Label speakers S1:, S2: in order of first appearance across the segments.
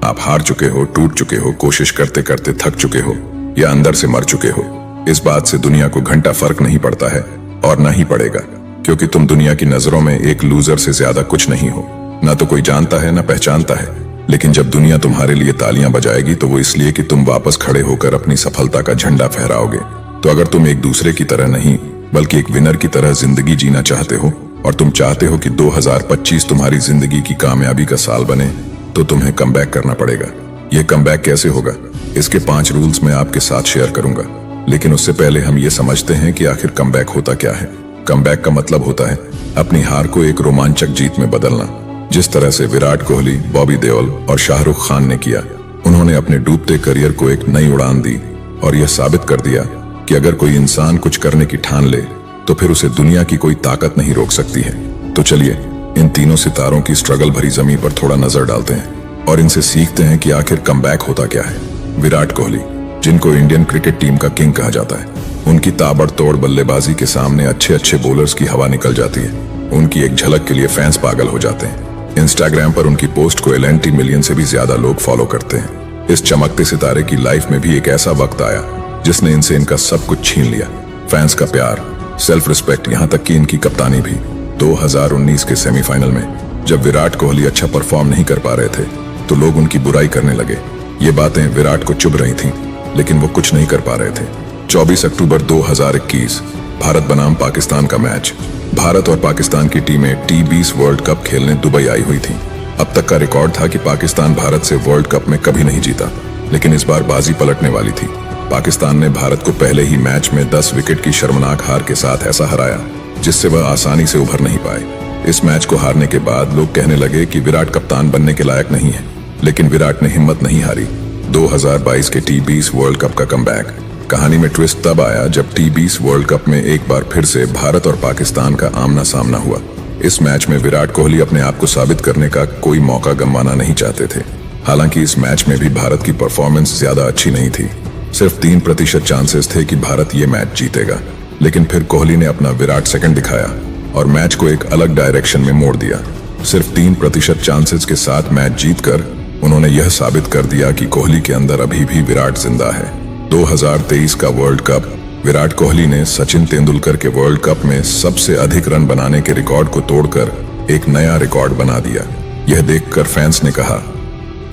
S1: आप हार चुके हो, टूट चुके हो, कोशिश करते करते थक चुके हो या अंदर से मर चुके हो, इस बात से दुनिया को घंटा फर्क नहीं पड़ता है और ना ही पड़ेगा, क्योंकि तुम दुनिया की नजरों में एक लूजर से ज्यादा कुछ नहीं हो। ना तो कोई जानता है ना पहचानता है, लेकिन जब दुनिया तुम्हारे लिए तालियां बजाएगी तो वो इसलिए कि तुम वापस खड़े होकर अपनी सफलता का झंडा फहराओगे। तो अगर तुम एक दूसरे की तरह नहीं बल्कि एक विनर की तरह जिंदगी जीना चाहते हो और तुम चाहते हो कि 2025 तुम्हारी जिंदगी की कामयाबी का साल बने, तो तुम्हें कमबैक करना पड़ेगा। ये कमबैक कैसे होगा, इसके 5 रूल्स मैं आपके साथ शेयर करूंगा। लेकिन उससे पहले हम ये समझते हैं कि आखिर कमबैक होता क्या है। कमबैक का मतलब होता है अपनी हार को एक रोमांचक जीत में बदलना, जिस तरह से विराट कोहली, बॉबी देओल और शाहरुख खान ने किया। उन्होंने अपने डूबते करियर को एक नई उड़ान दी और यह साबित कर दिया कि अगर कोई इंसान कुछ करने की ठान ले तो फिर उसे दुनिया की कोई ताकत नहीं रोक सकती है। तो चलिए इन तीनों सितारों की स्ट्रगल भरी जमीन पर थोड़ा नजर डालते हैं और इनसे सीखते हैं कि आखिर कमबैक होता क्या है। विराट कोहली, जिनको इंडियन क्रिकेट टीम का किंग कहा जाता है, उनकी ताबड़तोड़ बल्लेबाजी के सामने अच्छे अच्छे बॉलर्स की हवा निकल जाती है। उनकी एक झलक के लिए फैंस पागल हो जाते हैं। इंस्टाग्राम पर उनकी पोस्ट को 11 मिलियन से भी ज्यादा लोग फॉलो करते हैं। इस चमकते सितारे की लाइफ में भी एक ऐसा वक्त आया जिसने इनसे इनका सब कुछ छीन लिया। फैंस का प्यार, सेल्फ रिस्पेक्ट, यहाँ तक कि इनकी कप्तानी भी। 2019 के सेमीफाइनल में जब विराट कोहली अच्छा परफॉर्म नहीं कर पा रहे थे तो लोग उनकी बुराई करने लगे। ये बातें विराट को चुभ रही थीं, लेकिन वो कुछ नहीं कर पा रहे थे। 24 अक्टूबर 2021 भारत बनाम पाकिस्तान का मैच। भारत और पाकिस्तान की टीमें T20 वर्ल्ड कप खेलने दुबई आई हुई थीं। अब तक का रिकॉर्ड था कि पाकिस्तान भारत से वर्ल्ड कप में कभी नहीं जीता, लेकिन इस बार बाजी पलटने वाली थी। पाकिस्तान ने भारत को पहले ही मैच में 10 विकेट की शर्मनाक हार के साथ ऐसा हराया जिससे वह आसानी से उभर नहीं पाए। इस मैच को हारने के बाद लोग कहने लगे कि विराट कप्तान बनने के लायक नहीं है, लेकिन विराट ने हिम्मत नहीं हारी। 2022 के T20 वर्ल्ड कप का कमबैक। कहानी में ट्विस्ट तब आया जब T20 वर्ल्ड कप में एक बार फिर से भारत और पाकिस्तान का आमना सामना हुआ। इस मैच में विराट कोहली अपने आप को साबित करने का कोई मौका गंवाना नहीं चाहते थे। हालांकि इस मैच में भी भारत की परफॉर्मेंस ज्यादा अच्छी नहीं थी। सिर्फ 3% चांसेस थे कि भारत ये मैच जीतेगा, लेकिन फिर कोहली ने अपना विराट सेकंड दिखाया और मैच को एक अलग डायरेक्शन में मोड़ दिया। सिर्फ 3% चांसेस के साथ मैच जीतकर उन्होंने यह साबित कर दिया कि कोहली के अंदर अभी भी विराट जिंदा है। 2023 का वर्ल्ड कप। विराट कोहली ने सचिन तेंदुलकर के वर्ल्ड कप में सबसे अधिक रन बनाने के रिकॉर्ड को तोड़कर एक नया रिकॉर्ड बना दिया। यह देखकर फैंस ने कहा,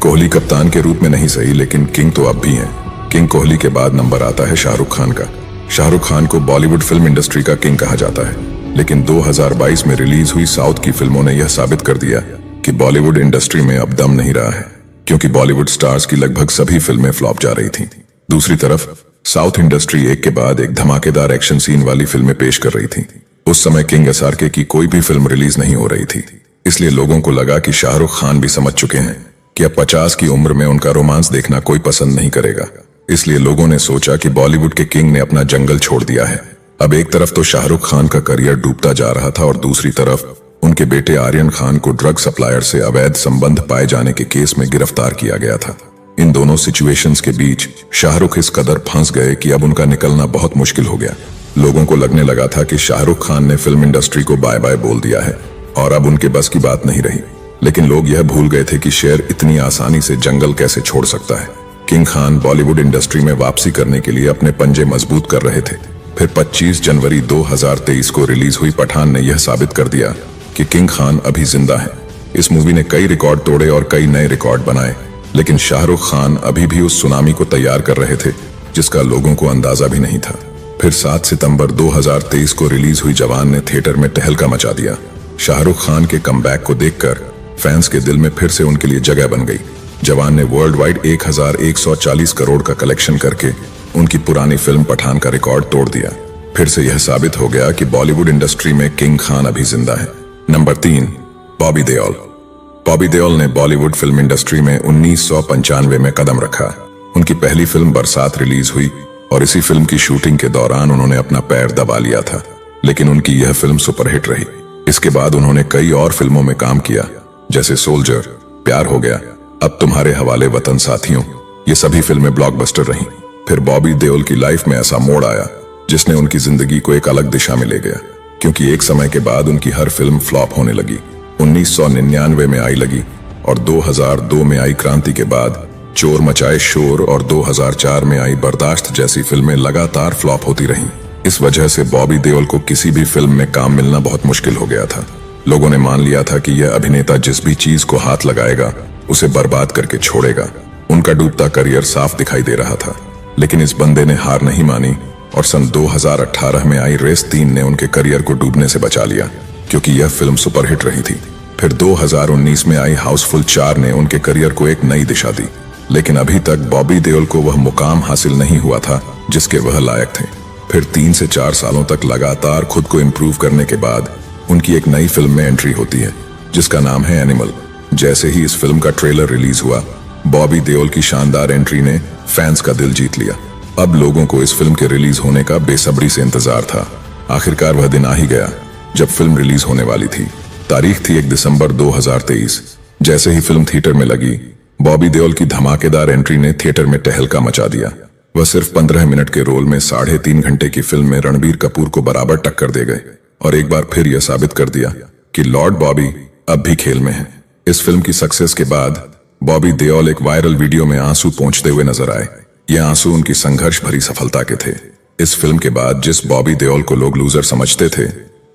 S1: कोहली कप्तान के रूप में नहीं सही, लेकिन किंग तो अब भी हैं। किंग कोहली के बाद नंबर आता है शाहरुख खान का। शाहरुख खान को बॉलीवुड फिल्म इंडस्ट्री का किंग कहा जाता है, लेकिन 2022 में रिलीज हुई साउथ की फिल्मों ने यह साबित कर दिया कि बॉलीवुड इंडस्ट्री में अब दम नहीं रहा है, क्योंकि बॉलीवुड स्टार्स की लगभग सभी फिल्में फ्लॉप जा रही थीं। दूसरी तरफ साउथ इंडस्ट्री एक के बाद एक धमाकेदार एक्शन सीन वाली फिल्में पेश कर रही थी। उस समय किंग SRK की कोई भी फिल्म रिलीज नहीं हो रही थी, इसलिए लोगों को लगा कि शाहरुख खान भी समझ चुके हैं कि अब 50 की उम्र में उनका रोमांस देखना कोई पसंद नहीं करेगा। इसलिए लोगों ने सोचा कि बॉलीवुड के किंग ने अपना जंगल छोड़ दिया है। अब एक तरफ तो शाहरुख खान का करियर डूबता जा रहा था और दूसरी तरफ उनके बेटे आर्यन खान को ड्रग सप्लायर से अवैध संबंध पाए जाने के केस में गिरफ्तार किया गया था। इन दोनों सिचुएशंस के बीच शाहरुख इस कदर फंस गए कि अब उनका निकलना बहुत मुश्किल हो गया। लोगों को लगने लगा था कि शाहरुख खान ने फिल्म इंडस्ट्री को बाय बाय बोल दिया है और अब उनके बस की बात नहीं रही। लेकिन लोग यह भूल गए थे कि शेर इतनी आसानी से जंगल कैसे छोड़ सकता है। किंग खान बॉलीवुड इंडस्ट्री में वापसी करने के लिए अपने पंजे मजबूत कर रहे थे। फिर 25 जनवरी 2023 को रिलीज हुई पठान ने यह साबित कर दिया कि किंग खान अभी जिंदा है। इस मूवी ने कई रिकॉर्ड तोड़े और कई नए रिकॉर्ड बनाए, लेकिन शाहरुख खान अभी भी उस सुनामी को तैयार कर रहे थे जिसका लोगों को अंदाजा भी नहीं था। फिर 7 सितंबर 2023 को रिलीज हुई जवान ने थिएटर में तहलका मचा दिया। शाहरुख खान के कमबैक को देखकर फैंस के दिल में फिर से उनके लिए जगह बन गई। जवान ने वर्ल्ड वाइड 1140 करोड़ का कलेक्शन करके उनकी पुरानी फिल्म पठान का रिकॉर्ड तोड़ दिया। फिर से यह साबित हो गया कि बॉलीवुड इंडस्ट्री में किंग खान अभी जिंदा है। नंबर 3, बॉबी देओल। बॉबी देओल ने बॉलीवुड फिल्म इंडस्ट्री में 1995 में कदम रखा। उनकी पहली फिल्म बरसात रिलीज हुई और इसी फिल्म की शूटिंग के दौरान उन्होंने अपना पैर दबा लिया था, लेकिन उनकी यह फिल्म सुपरहिट रही। इसके बाद उन्होंने कई और फिल्मों में काम किया, जैसे सोल्जर, प्यार हो गया, अब तुम्हारे हवाले वतन साथियों। ये सभी फिल्में ब्लॉकबस्टर रहीं। फिर बॉबी देओल की लाइफ में ऐसा मोड़ आया जिसने उनकी जिंदगी को एक अलग दिशा में ले गया, क्योंकि एक समय के बाद उनकी हर फिल्म फ्लॉप होने लगी। 1999 में आई लगी और 2002 में आई क्रांति के बाद चोर मचाए शोर और 2004 में आई बर्दाश्त जैसी फिल्में लगातार फ्लॉप होती रहीं। इस वजह से बॉबी देओल को किसी भी फिल्म में काम मिलना बहुत मुश्किल हो गया था। लोगों ने मान लिया था कि यह अभिनेता जिस भी चीज को हाथ लगाएगा उसे बर्बाद करके छोड़ेगा। उनका डूबता करियर साफ दिखाई दे रहा था, लेकिन इस बंदे ने हार नहीं मानी और सन 2018 में आई रेस 3 ने उनके करियर को डूबने से बचा लिया, क्योंकि यह फिल्म सुपरहिट रही थी। फिर 2019 में आई हाउसफुल 4 ने उनके करियर को एक नई दिशा दी, लेकिन अभी तक बॉबी देओल को वह मुकाम हासिल नहीं हुआ था जिसके वह लायक थे। फिर 3 से 4 सालों तक लगातार खुद को इम्प्रूव करने के बाद उनकी एक नई फिल्म में एंट्री होती है जिसका नाम है एनिमल। जैसे ही इस फिल्म का ट्रेलर रिलीज हुआ, बॉबी देओल की शानदार एंट्री ने फैंस का दिल जीत लिया। अब लोगों को इस फिल्म के रिलीज होने का बेसब्री से इंतजार था। आखिरकार वह दिन आ ही गया जब फिल्म रिलीज होने वाली थी। तारीख थी 1 दिसंबर 2023। जैसे ही फिल्म थिएटर में लगी, बॉबी देओल की धमाकेदार एंट्री ने थिएटर में तहलका मचा दिया। वह सिर्फ 15 मिनट के रोल में 3.5 घंटे की फिल्म में रणबीर कपूर को बराबर टक्कर दे गए और एक बार फिर यह साबित कर दिया कि लॉर्ड बॉबी अब भी खेल में है। इस फिल्म की सक्सेस के बाद बॉबी देओल एक वायरल वीडियो में आंसू पोंछते हुए नजर आए। ये आंसू उनकी संघर्ष भरी सफलता के थे। इस फिल्म के बाद जिस बॉबी देओल को लोग लूजर समझते थे,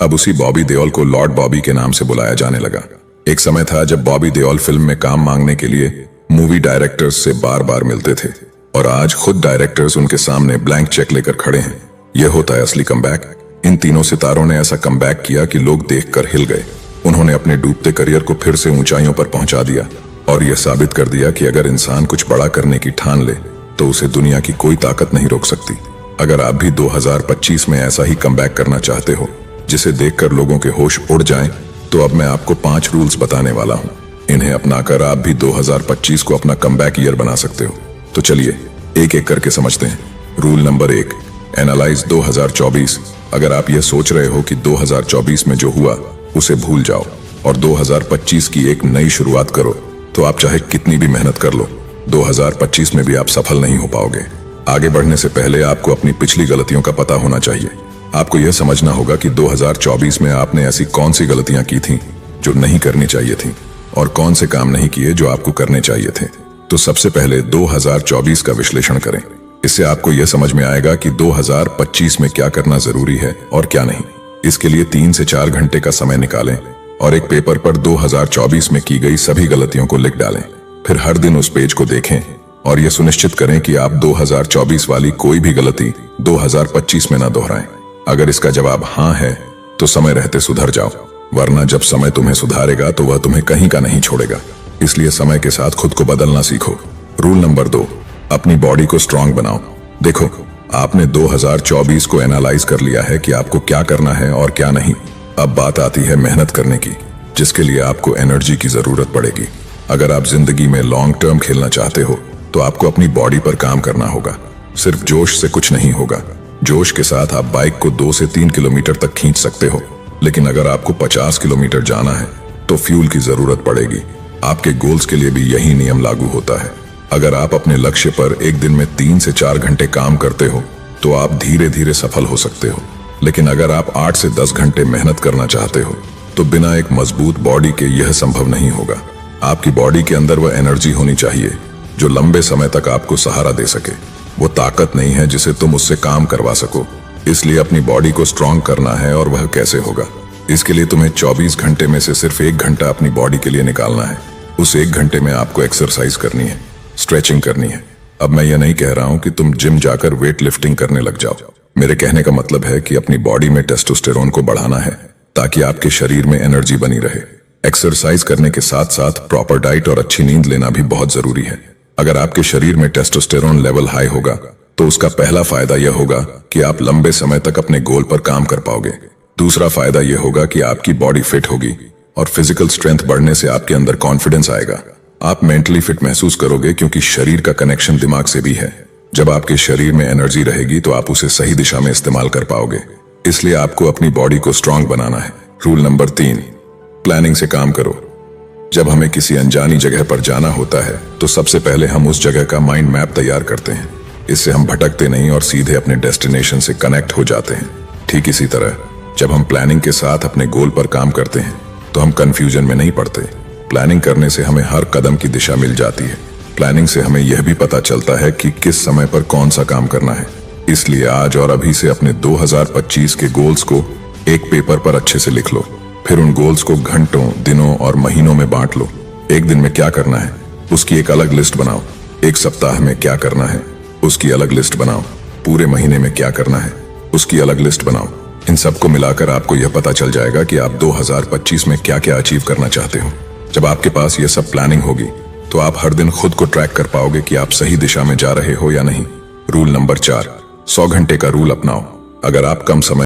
S1: अब उसी बॉबी देओल को लॉर्ड बॉबी के नाम से बुलाया जाने लगा। एक समय था जब बॉबी देओल फिल्म में काम मांगने के लिए मूवी डायरेक्टर्स से बार बार मिलते थे, और आज खुद डायरेक्टर्स उनके सामने ब्लैंक चेक लेकर खड़े हैं। यह होता है असली कमबैक। इन तीनों सितारों ने ऐसा कमबैक किया कि लोग देखकर हिल गए। उन्होंने अपने डूबते करियर को फिर से ऊंचाइयों पर पहुंचा दिया और यह साबित कर दिया कि अगर इंसान कुछ बड़ा करने की ठान ले तो उसे दुनिया की कोई ताकत नहीं रोक सकती। अगर आप भी 2025 में ऐसा ही कमबैक करना चाहते हो जिसे देखकर लोगों के होश उड़ जाएं, तो अब मैं आपको 5 रूल्स बताने वाला हूं। इन्हें अपनाकर आप भी 2025 को अपना कमबैक ईयर बना सकते हो। तो चलिए एक एक करके समझते हैं। Rule number 1, analyse 2024। अगर आप यह सोच रहे हो कि 2024 में जो हुआ उसे भूल जाओ और 2025 की एक नई शुरुआत करो, तो आप चाहे कितनी भी मेहनत कर लो, 2025 में भी आप सफल नहीं हो पाओगे। आगे बढ़ने से पहले आपको अपनी पिछली गलतियों का पता होना चाहिए। आपको यह समझना होगा कि 2024 में आपने ऐसी कौन सी गलतियां की थी जो नहीं करनी चाहिए थी और कौन से काम नहीं किए जो आपको करने चाहिए थे। तो सबसे पहले 2024 का विश्लेषण करें। इससे आपको यह समझ में आएगा कि 2025 में क्या करना जरूरी है और क्या नहीं। इसके लिए 3 से 4 घंटे का समय निकालें और एक पेपर पर 2024 में की गई सभी गलतियों को लिख डालें। फिर हर दिन उस पेज को देखें और यह सुनिश्चित करें कि आप 2024 वाली कोई भी गलती 2025 में ना दोहराएं। अगर इसका जवाब हाँ है तो समय रहते सुधर जाओ, वरना जब समय तुम्हें सुधारेगा तो वह तुम्हें कहीं का नहीं छोड़ेगा। इसलिए समय के साथ खुद को बदलना सीखो। रूल नंबर 2, अपनी बॉडी को स्ट्रांग बनाओ। देखो, आपने 2024 को एनालाइज कर लिया है कि आपको क्या करना है और क्या नहीं। अब बात आती है मेहनत करने की, जिसके लिए आपको एनर्जी की जरूरत पड़ेगी। अगर आप जिंदगी में लॉन्ग टर्म खेलना चाहते हो तो आपको अपनी बॉडी पर काम करना होगा। सिर्फ जोश से कुछ नहीं होगा। जोश के साथ आप बाइक को 2 से 3 किलोमीटर तक खींच सकते हो, लेकिन अगर आपको 50 किलोमीटर जाना है तो फ्यूल की जरूरत पड़ेगी। आपके गोल्स के लिए भी यही नियम लागू होता है। अगर आप अपने लक्ष्य पर एक दिन में 3 से 4 घंटे काम करते हो तो आप धीरे धीरे सफल हो सकते हो, लेकिन अगर आप 8 से 10 घंटे मेहनत करना चाहते हो तो बिना एक मजबूत बॉडी के यह संभव नहीं होगा। आपकी बॉडी के अंदर वह एनर्जी होनी चाहिए जो लंबे समय तक आपको सहारा दे सके। वो ताकत नहीं है जिसे तुम उससे काम करवा सको। इसलिए अपनी बॉडी को स्ट्रांग करना है, और वह कैसे होगा? इसके लिए तुम्हें 24 घंटे में से सिर्फ 1 घंटा अपनी बॉडी के लिए निकालना है। उस 1 घंटे में आपको एक्सरसाइज करनी है, स्ट्रेचिंग करनी है। अब मैं यह नहीं कह रहा हूं कि तुम जिम जाकर वेट लिफ्टिंग करने लग जाओ। मेरे कहने का मतलब है कि अपनी बॉडी में टेस्टोस्टेरोन को बढ़ाना है ताकि आपके शरीर में एनर्जी बनी रहे। एक्सरसाइज करने के साथ साथ प्रॉपर डाइट और अच्छी नींद लेना भी बहुत जरूरी है। अगर आपके शरीर में टेस्टोस्टेरोन लेवल हाई होगा तो उसका पहला फायदा यह होगा कि आप लंबे समय तक अपने गोल पर काम कर पाओगे। दूसरा फायदा यह होगा कि आपकी बॉडी फिट होगी और फिजिकल स्ट्रेंथ बढ़ने से आपके अंदर कॉन्फिडेंस आएगा। आप मेंटली फिट महसूस करोगे क्योंकि शरीर का कनेक्शन दिमाग से भी है। जब आपके शरीर में एनर्जी रहेगी तो आप उसे सही दिशा में इस्तेमाल कर पाओगे। इसलिए आपको अपनी बॉडी को स्ट्रांग बनाना है। रूल नंबर 3, प्लानिंग से काम करो। जब हमें किसी अनजानी जगह पर जाना होता है तो सबसे पहले हम उस जगह का माइंड मैप तैयार करते हैं। इससे हम भटकते नहीं और सीधे अपने डेस्टिनेशन से कनेक्ट हो जाते हैं। ठीक इसी तरह जब हम प्लानिंग के साथ अपने गोल पर काम करते हैं तो हम कंफ्यूजन में नहीं पड़ते। प्लानिंग करने से हमें हर कदम की दिशा मिल जाती है। प्लानिंग से हमें यह भी पता चलता है कि किस समय पर कौन सा काम करना है। इसलिए आज और अभी से अपने 2025 के गोल्स को एक पेपर पर अच्छे से लिख लो। फिर उन गोल्स को घंटों, दिनों और महीनों में बांट लो। एक दिन में क्या करना है उसकी एक अलग लिस्ट बनाओ। एक सप्ताह में क्या करना है उसकी अलग लिस्ट बनाओ। पूरे महीने में क्या करना है उसकी अलग लिस्ट बनाओ। इन सबको मिलाकर आपको यह पता चल जाएगा कि आप 2025 में क्या क्या अचीव करना चाहते हो। जब आपके पास यह सब प्लानिंग होगी तो आप हर दिन खुद को ट्रैक कर पाओगे कि आप सही दिशा में जा रहे हो या नहीं। रूल नंबर 4, 100 घंटे का रूल अपनाओ। अगर आप कम समय